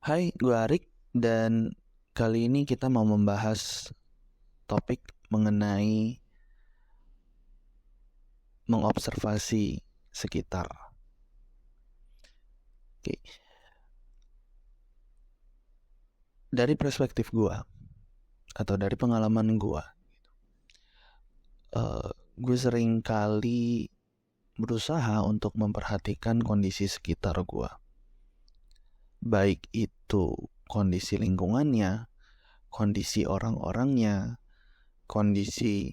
Hai, gue Arik dan kali ini kita mau membahas topik mengenai mengobservasi sekitar. Oke. Dari perspektif gue atau dari pengalaman gue sering kali berusaha untuk memperhatikan kondisi sekitar gue. Baik itu kondisi lingkungannya, kondisi orang-orangnya, kondisi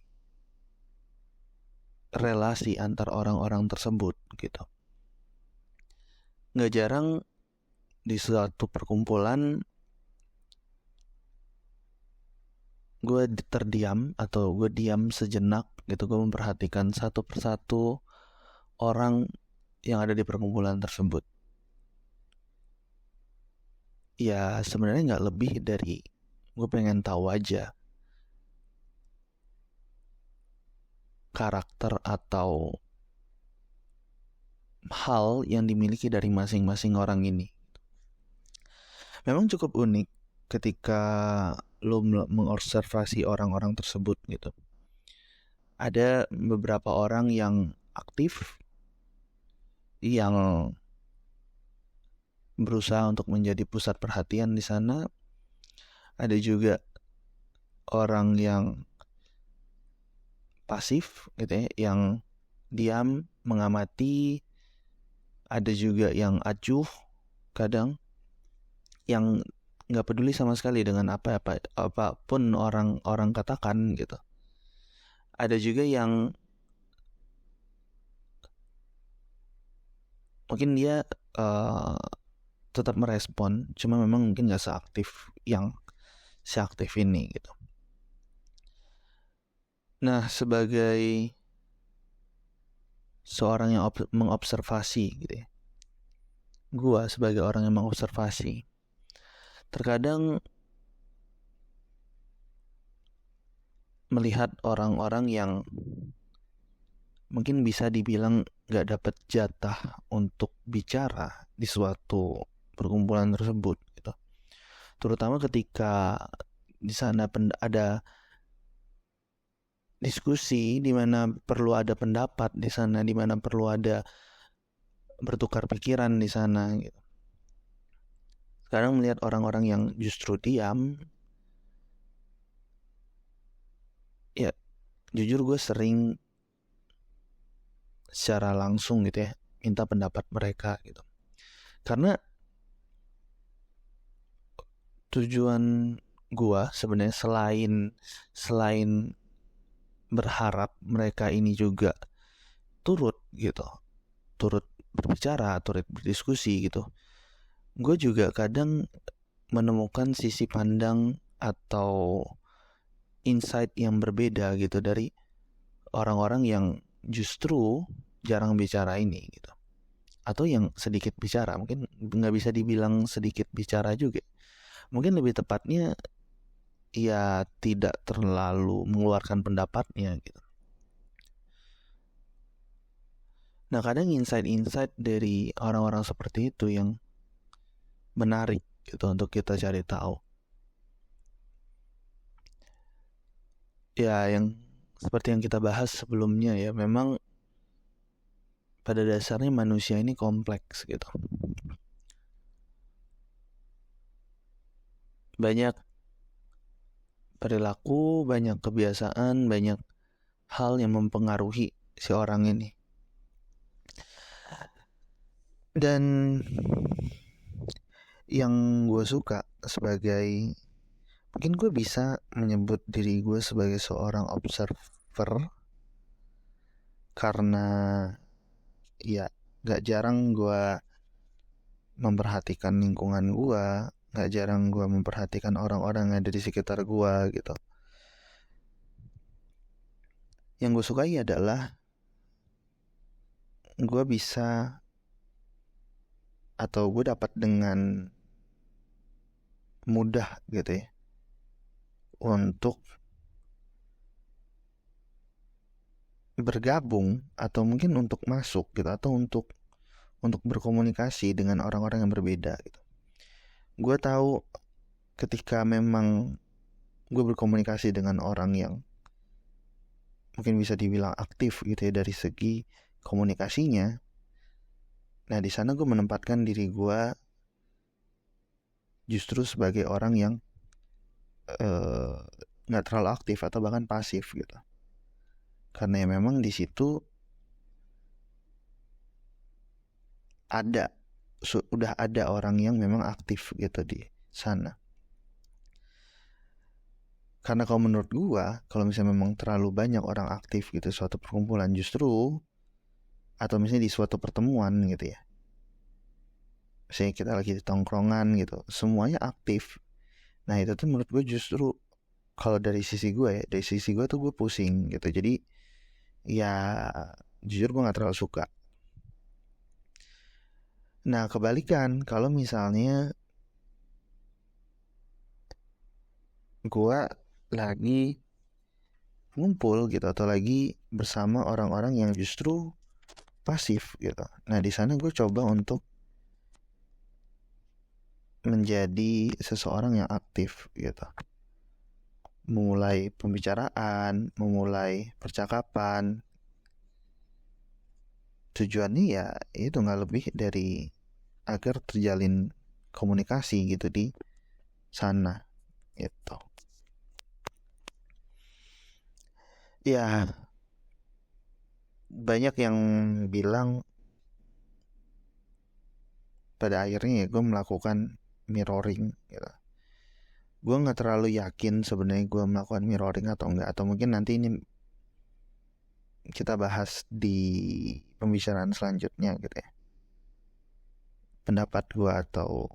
relasi antar orang-orang tersebut gitu. Gak jarang di suatu perkumpulan gue terdiam atau gue diam sejenak gitu, gue memperhatikan satu persatu orang yang ada di perkumpulan tersebut. Ya sebenarnya nggak lebih dari gue pengen tahu aja karakter atau hal yang dimiliki dari masing-masing orang ini. Memang cukup unik ketika lo mengobservasi orang-orang tersebut gitu. Ada beberapa orang yang aktif, yang berusaha untuk menjadi pusat perhatian di sana. Ada juga orang yang pasif gitu ya, yang diam mengamati. Ada juga yang acuh kadang, yang nggak peduli sama sekali dengan apapun orang katakan gitu. Ada juga yang mungkin dia tetap merespon, cuma memang mungkin nggak seaktif ini gitu. Nah, sebagai seorang yang mengobservasi gitu ya, gue sebagai orang yang mengobservasi, terkadang melihat orang-orang yang mungkin bisa dibilang gak dapat jatah untuk bicara di suatu perkumpulan tersebut gitu. Terutama ketika di sana ada diskusi, di mana perlu ada pendapat di sana, di mana perlu ada bertukar pikiran di sana gitu. Sekarang melihat orang-orang yang justru diam, ya jujur gue sering secara langsung gitu ya minta pendapat mereka gitu. Karena tujuan gue sebenarnya selain berharap mereka ini juga turut berbicara, turut berdiskusi gitu. Gue juga kadang menemukan sisi pandang atau insight yang berbeda gitu dari orang-orang yang justru jarang bicara ini gitu, atau yang sedikit bicara. Mungkin nggak bisa dibilang sedikit bicara juga, mungkin lebih tepatnya ya tidak terlalu mengeluarkan pendapatnya gitu. Nah, kadang insight dari orang-orang seperti itu yang menarik gitu untuk kita cari tahu. Ya, yang seperti yang kita bahas sebelumnya ya, memang pada dasarnya manusia ini kompleks gitu. Banyak perilaku, banyak kebiasaan, banyak hal yang mempengaruhi si orang ini. Dan yang gue suka sebagai, mungkin gue bisa menyebut diri gue sebagai seorang observer, karena ya gak jarang gue memperhatikan lingkungan gue, gak jarang gue memperhatikan orang-orang yang ada di sekitar gue gitu. Yang gue sukai adalah gue bisa, atau gue dapat dengan mudah gitu ya untuk bergabung atau mungkin untuk masuk gitu, atau untuk berkomunikasi dengan orang-orang yang berbeda gitu. Gue tahu ketika memang gue berkomunikasi dengan orang yang mungkin bisa dibilang aktif gitu ya dari segi komunikasinya. Nah di sana gue menempatkan diri gue justru sebagai orang yang nggak terlalu aktif atau bahkan pasif gitu. Karena ya memang di situ udah ada orang yang memang aktif gitu di sana. Karena kalau menurut gua, kalau misalnya memang terlalu banyak orang aktif gitu suatu perkumpulan justru, atau misalnya di suatu pertemuan gitu ya, misalnya kita lagi di tongkrongan gitu, semuanya aktif. Nah itu tuh menurut gue justru, kalau dari sisi gue ya, dari sisi gue tuh gue pusing gitu. Jadi ya jujur gue gak terlalu suka. Nah kebalikan, kalau misalnya gue lagi ngumpul gitu atau lagi bersama orang-orang yang justru pasif gitu. Nah di sana gue coba untuk menjadi seseorang yang aktif gitu. Memulai pembicaraan, memulai percakapan. Tujuannya ya itu nggak lebih dari agar terjalin komunikasi gitu di sana gitu. Ya banyak yang bilang pada akhirnya ya gue melakukan mirroring gitu. Gue nggak terlalu yakin sebenarnya gue melakukan mirroring atau enggak, atau mungkin nanti ini kita bahas di pembicaraan selanjutnya gitu ya, pendapat gue atau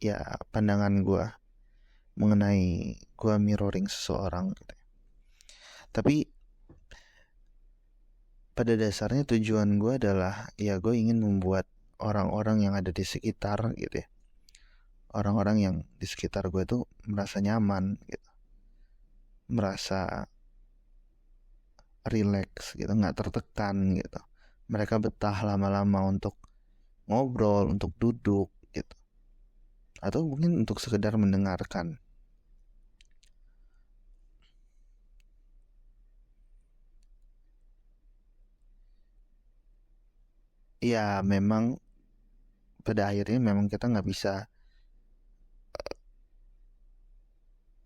ya pandangan gue mengenai gue mirroring seseorang gitu. Tapi pada dasarnya tujuan gue adalah ya gue ingin membuat orang-orang yang ada di sekitar gitu ya, orang-orang yang di sekitar gue tuh merasa nyaman gitu, merasa relax gitu, nggak tertekan gitu. Mereka betah lama-lama untuk ngobrol, untuk duduk gitu, atau mungkin untuk sekedar mendengarkan. Ya memang pada akhirnya memang kita nggak bisa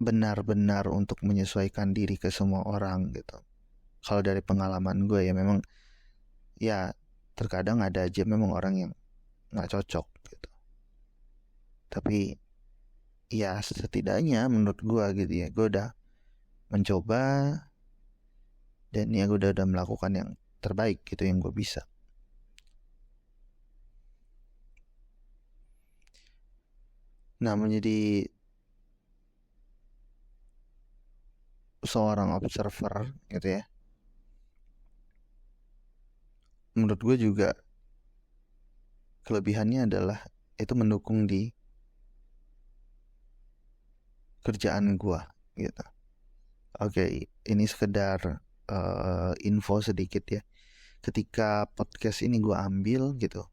benar-benar untuk menyesuaikan diri ke semua orang gitu. Kalau dari pengalaman gue ya memang ya terkadang ada aja memang orang yang nggak cocok gitu. Tapi ya setidaknya menurut gue gitu ya, gue udah mencoba dan ya gue udah melakukan yang terbaik gitu yang gue bisa. Nah menjadi seorang observer gitu ya, menurut gue juga kelebihannya adalah itu mendukung di kerjaan gue gitu. Oke, ini sekedar info sedikit ya. Ketika podcast ini gue ambil gitu,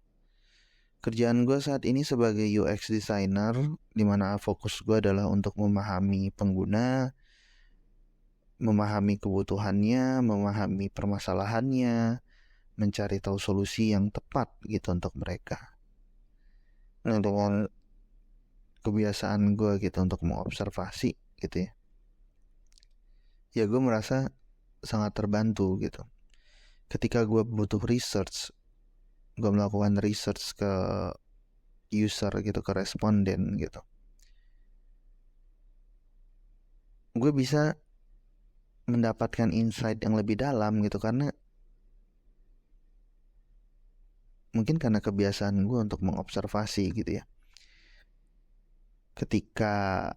kerjaan gue saat ini sebagai UX designer, di mana fokus gue adalah untuk memahami pengguna, memahami kebutuhannya, memahami permasalahannya, mencari tahu solusi yang tepat gitu untuk mereka. Nah dengan kebiasaan gue gitu untuk mengobservasi gitu ya, ya gue merasa sangat terbantu gitu. Ketika gue butuh research, gue melakukan research ke user gitu, ke responden gitu, gue bisa mendapatkan insight yang lebih dalam gitu, karena mungkin karena kebiasaan gue untuk mengobservasi gitu ya. Ketika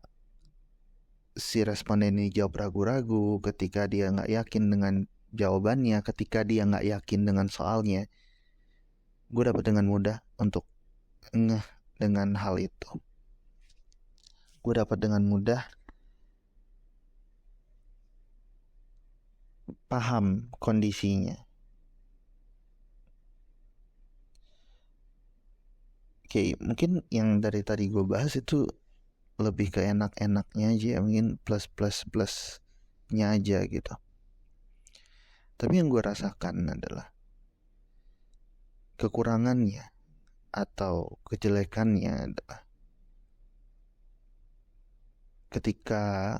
si responden ini jawab ragu-ragu, ketika dia nggak yakin dengan jawabannya, ketika dia nggak yakin dengan soalnya, gue dapat dengan mudah untuk ngeh dengan hal itu. Gue dapat dengan mudah paham kondisinya. Oke, mungkin yang dari tadi gue bahas itu lebih ke enak-enaknya aja ya, mungkin plus-plus-plusnya aja gitu. Tapi yang gue rasakan adalah kekurangannya atau kejelekannya adalah ketika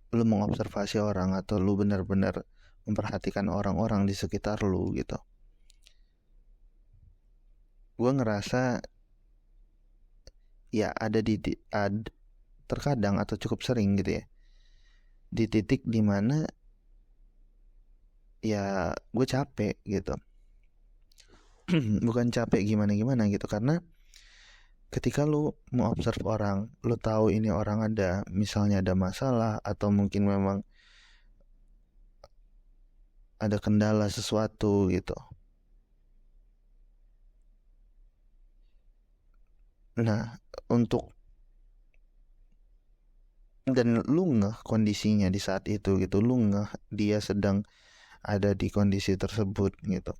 lu mengobservasi orang atau lu benar-benar memperhatikan orang-orang di sekitar lu gitu. Gue ngerasa ya ada terkadang atau cukup sering gitu ya, di titik dimana ya gue capek gitu. Bukan capek gimana-gimana gitu, karena ketika lu mau observe orang, lu tahu ini orang ada misalnya ada masalah atau mungkin memang ada kendala sesuatu gitu. Nah, dan lu ngeh kondisinya di saat itu gitu, lu ngeh dia sedang ada di kondisi tersebut gitu.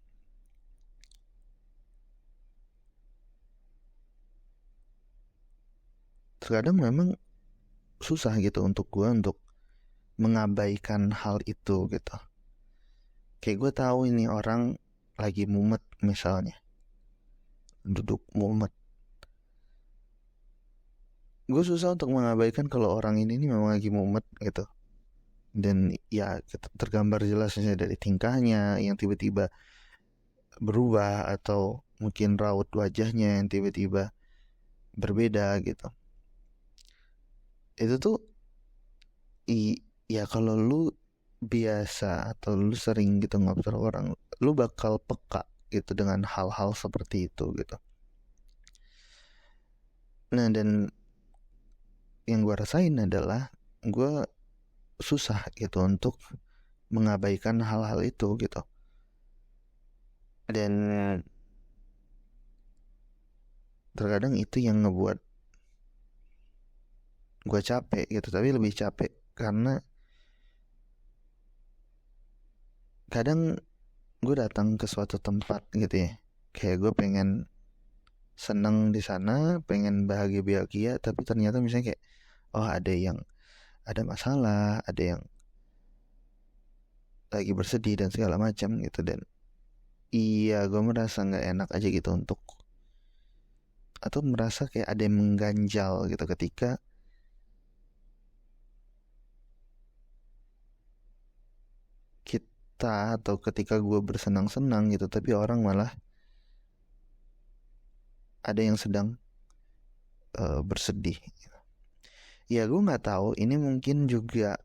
Terkadang memang susah gitu untuk gue untuk mengabaikan hal itu gitu. Kayak gue tahu ini orang lagi mumet misalnya, duduk mumet. Gue susah untuk mengabaikan kalau orang ini memang lagi mumet gitu. Dan ya tergambar jelasnya dari tingkahnya yang tiba-tiba berubah atau mungkin raut wajahnya yang tiba-tiba berbeda gitu. Itu tuh ya kalau lu biasa atau lu sering gitu ngobserv orang, lu bakal peka gitu dengan hal-hal seperti itu gitu. Nah, dan yang gue rasain adalah gue susah gitu untuk mengabaikan hal-hal itu gitu. Dan terkadang itu yang ngebuat gue capek gitu, tapi lebih capek karena kadang gue datang ke suatu tempat gitu ya, kayak gue pengen seneng di sana, pengen bahagia, tapi ternyata misalnya kayak ada masalah, ada yang lagi bersedih dan segala macam gitu. Dan iya, gue merasa nggak enak aja gitu atau merasa kayak ada yang mengganjal gitu ketika kita atau ketika gue bersenang-senang gitu, tapi orang malah ada yang sedang bersedih. Ya gue nggak tahu, ini mungkin juga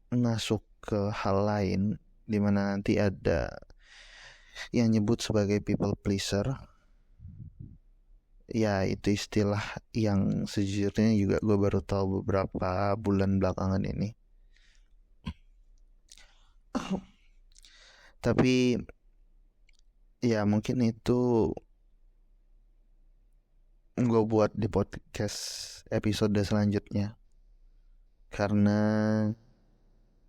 masuk ke hal lain dimana nanti ada yang nyebut sebagai people pleaser. Ya itu istilah yang sejujurnya juga gue baru tahu beberapa bulan belakangan ini. Tapi ya mungkin itu gue buat di podcast episode selanjutnya, karena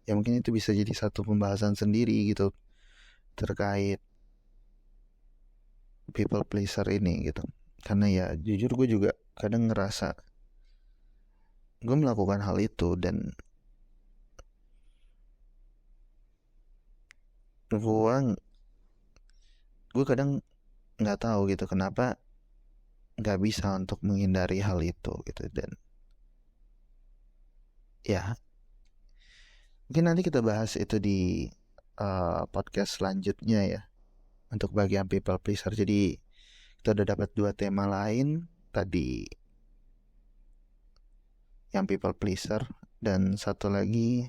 ya mungkin itu bisa jadi satu pembahasan sendiri gitu terkait people pleaser ini gitu. Karena ya jujur gue juga kadang ngerasa gue melakukan hal itu, dan gue kadang nggak tahu gitu kenapa nggak bisa untuk menghindari hal itu gitu. Dan ya mungkin nanti kita bahas itu di podcast selanjutnya ya, untuk bagian people pleaser. Jadi kita udah dapat 2 tema lain tadi, yang people pleaser, dan satu lagi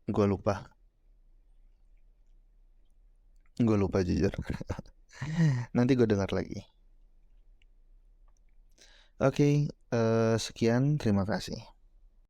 gue lupa jujur. Nanti gue dengar lagi. Oke, sekian, terima kasih.